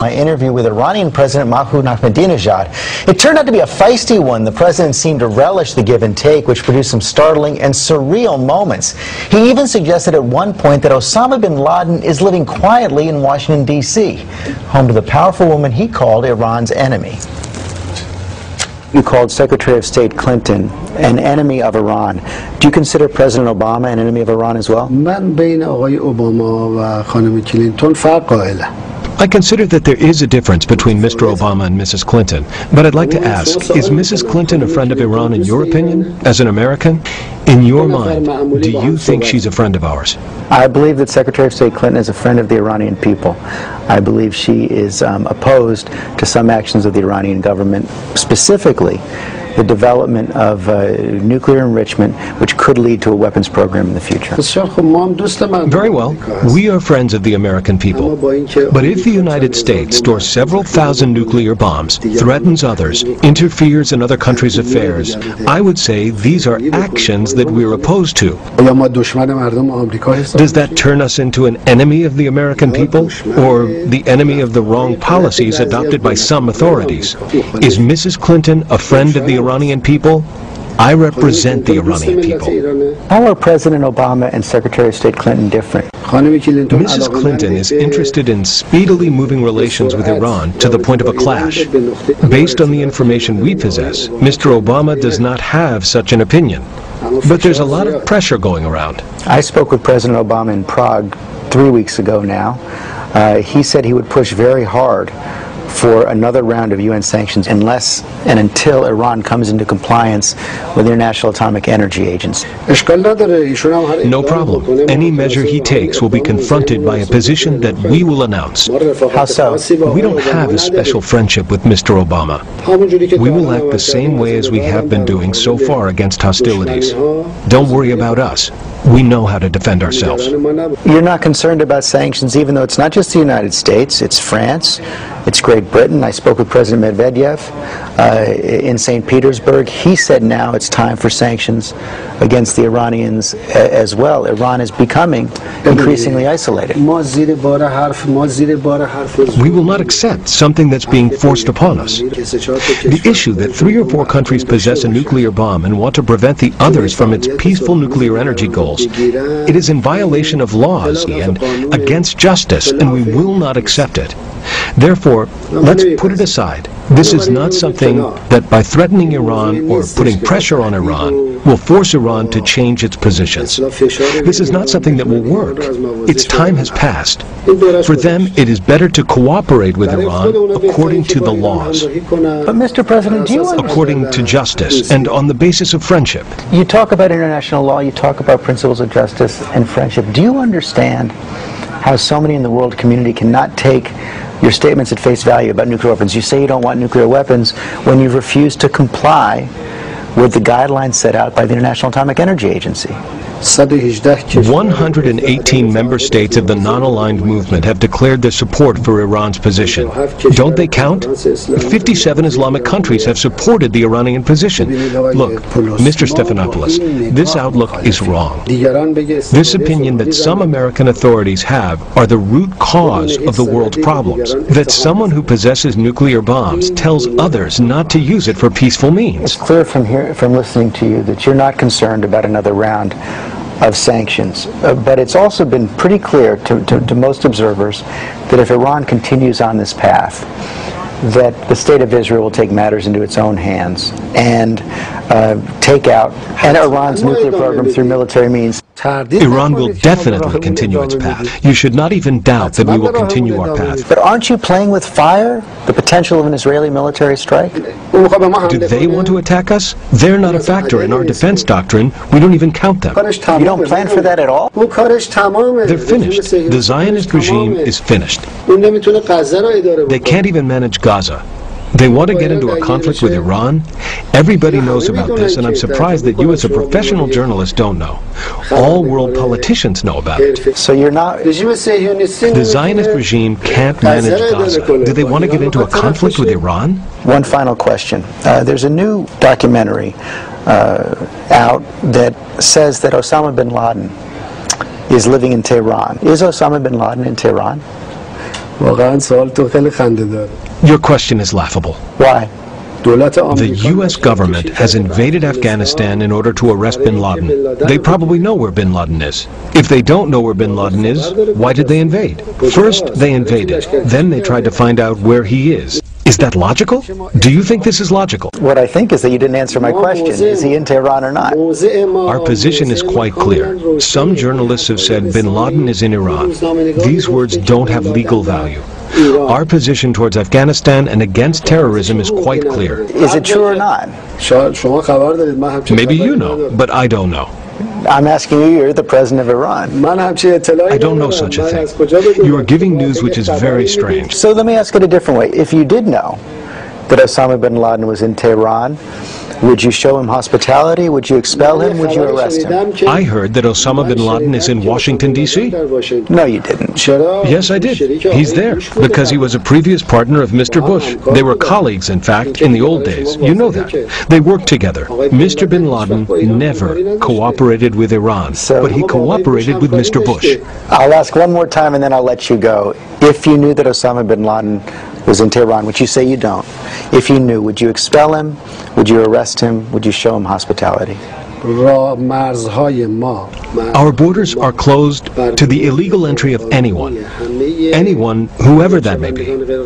My interview with Iranian President Mahmoud Ahmaninejad. It turned out to be a feisty one. The president seemed to relish the give and take, which produced some startling and surreal moments. He even suggested at one point that Osama bin Laden is living quietly in Washington, D.C., home to the powerful woman he called Iran's enemy. You called Secretary of State Clinton an enemy of Iran. Do you consider President Obama an enemy of Iran as well? I consider that there is a difference between Mr. Obama and Mrs. Clinton, but I'd like to ask, is Mrs. Clinton a friend of Iran in your opinion, as an American? In your mind, do you think she's a friend of ours? I believe that Secretary of State Clinton is a friend of the Iranian people. I believe she is opposed to some actions of the Iranian government, specifically the development of nuclear enrichment, which could lead to a weapons program in the future. Very well. We are friends of the American people. But if the United States stores several thousand nuclear bombs, threatens others, interferes in other countries' affairs, I would say these are actions that we're opposed to. Does that turn us into an enemy of the American people, or the enemy of the wrong policies adopted by some authorities? Is Mrs. Clinton a friend of the Iranian people? I represent the Iranian people. How are President Obama and Secretary of State Clinton different? Mrs. Clinton is interested in speedily moving relations with Iran to the point of a clash. Based on the information we possess, Mr. Obama does not have such an opinion. But there's a lot of pressure going around. I spoke with President Obama in Prague 3 weeks ago now. He said he would push very hard for another round of UN sanctions unless and until Iran comes into compliance with the International Atomic Energy Agency. No problem. Any measure he takes will be confronted by a position that we will announce. How so? We don't have a special friendship with Mr. Obama. We will act the same way as we have been doing so far against hostilities. Don't worry about us. We know how to defend ourselves. You're not concerned about sanctions, even though it's not just the United States, it's France, it's Great Britain. I spoke with President Medvedev in St. Petersburg. He said now it's time for sanctions against the Iranians as well. Iran is becoming increasingly isolated. We will not accept something that's being forced upon us. The issue that 3 or 4 countries possess a nuclear bomb and want to prevent the others from its peaceful nuclear energy goals, it is in violation of laws and against justice, and we will not accept it. Therefore, let's put it aside. This is not something that by threatening Iran or putting pressure on Iran will force Iran to change its positions. This is not something that will work. Its time has passed. For them, it is better to cooperate with Iran according to the laws. But Mr. President, do you understand? According to justice and on the basis of friendship. You talk about international law, you talk about principles of justice and friendship. Do you understand how so many in the world community cannot take your statements at face value about nuclear weapons? You say you don't want nuclear weapons when you've refused to comply with the guidelines set out by the International Atomic Energy Agency. 118 member states of the non-aligned movement have declared their support for Iran's position. Don't they count? 57 Islamic countries have supported the Iranian position. Look, Mr. Stephanopoulos, this outlook is wrong. This opinion that some American authorities have are the root cause of the world's problems. That someone who possesses nuclear bombs tells others not to use it for peaceful means. It's clear from listening to you that you're not concerned about another round of sanctions, but it's also been pretty clear to most observers that if Iran continues on this path, that the state of Israel will take matters into its own hands and take out Iran's nuclear program through military means. Iran will definitely continue its path. You should not even doubt that we will continue our path. But aren't you playing with fire? The potential of an Israeli military strike? Do they want to attack us? They're not a factor in our defense doctrine. We don't even count them. You don't plan for that at all? They're finished. The Zionist regime is finished. They can't even manage Gaza. They want to get into a conflict with Iran? Everybody knows about this, and I'm surprised that you as a professional journalist don't know. All world politicians know about it. So you're not... The Zionist regime can't manage Gaza. Do they want to get into a conflict with Iran? One final question. There's a new documentary out that says that Osama bin Laden is living in Tehran. Is Osama bin Laden in Tehran? واقعا سوال تو خیلی خنده داره. Your question is laughable. Why? The U.S. government has invaded Afghanistan in order to arrest Bin Laden. They probably know where Bin Laden is. If they don't know where Bin Laden is, why did they invade? First, they invaded. Then they tried to find out where he is. Is that logical? Do you think this is logical? What I think is that you didn't answer my question. Is he in Tehran or not? Our position is quite clear. Some journalists have said Bin Laden is in Iran. These words don't have legal value. Our position towards Afghanistan and against terrorism is quite clear. Is it true or not? Maybe you know, but I don't know. I'm asking you, you're the president of Iran. I don't know such a thing. You are giving news which is very strange. So let me ask it a different way. If you did know that Osama bin Laden was in Tehran, would you show him hospitality? Would you expel him? Would you arrest him? I heard that Osama bin Laden is in Washington, D.C. No, you didn't. Yes, I did. He's there because he was a previous partner of Mr. Bush. They were colleagues, in fact, in the old days. You know that. They worked together. Mr. bin Laden never cooperated with Iran, but he cooperated with Mr. Bush. I'll ask one more time and then I'll let you go. If you knew that Osama bin Laden was in Tehran, which you say you don't, if you knew, would you expel him? Would you arrest him? Would you show him hospitality? Our borders are closed to the illegal entry of anyone, whoever that may be.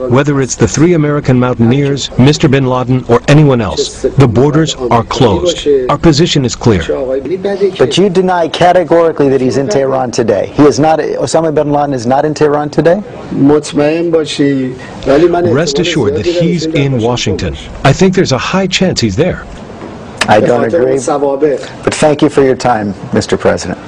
Whether it's the 3 American mountaineers, Mr. bin Laden, or anyone else, the borders are closed. Our position is clear. But you deny categorically that he's in Tehran today. He is not, Osama bin Laden is not in Tehran today? Rest assured that he's in Washington. I think there's a high chance he's there. I don't agree, but thank you for your time, Mr. President.